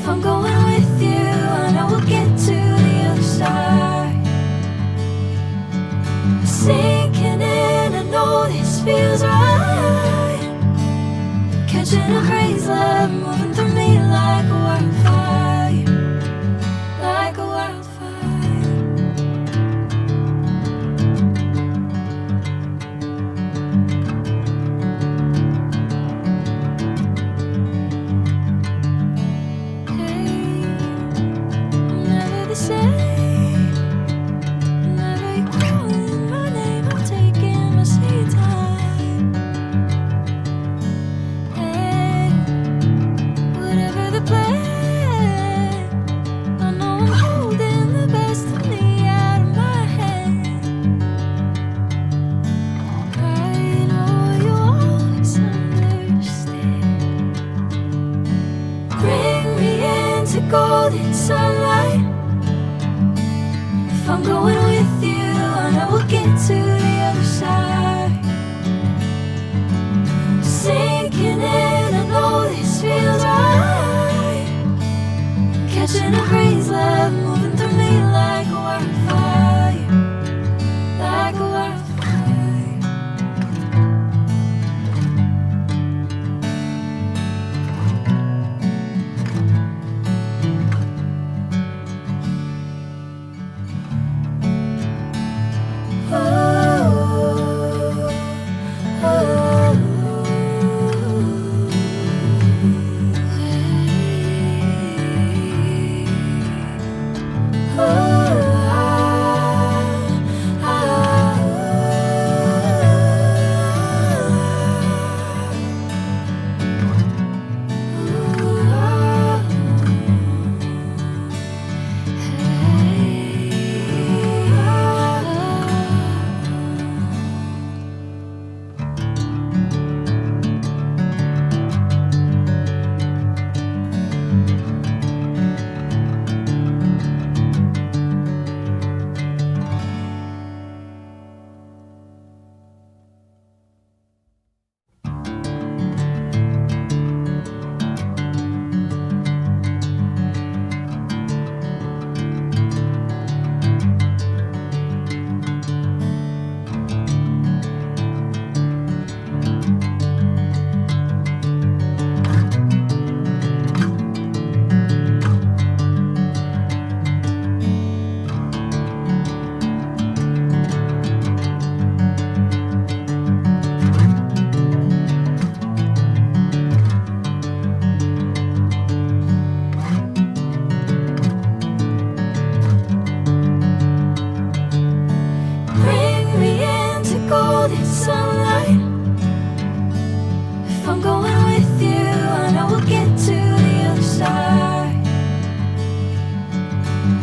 I'm going with you, I know we'll get to the other side. Sinking in, I know this feels right. Catching a crazy love, moving through me like a wildfire, like a wildfire. Golden sunlight. If I'm going with you, I know we'll get to the other side. Sinking in, I know this feels right. Catching a crazy love, moving through me like a wildfire, like a wildfire.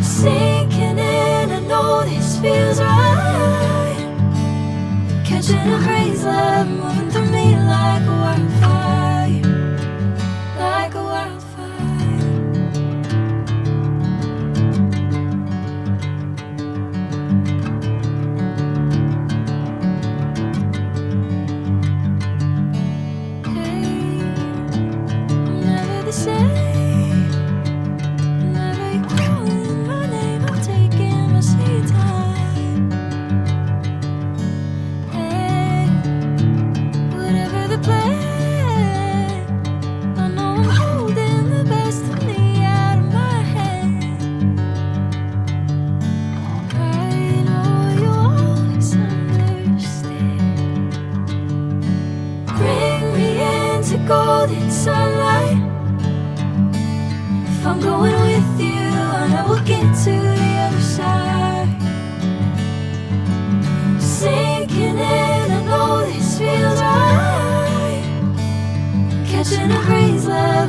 Sinking in, I know this feels right. Catching a crazy love, moving through me like a wildfire, like a wildfire. Hey, I'm never the same. Golden sunlight. If I'm going with you, I know we'll get to the other side. Sinking in, I know this feels right. Catching a crazy love,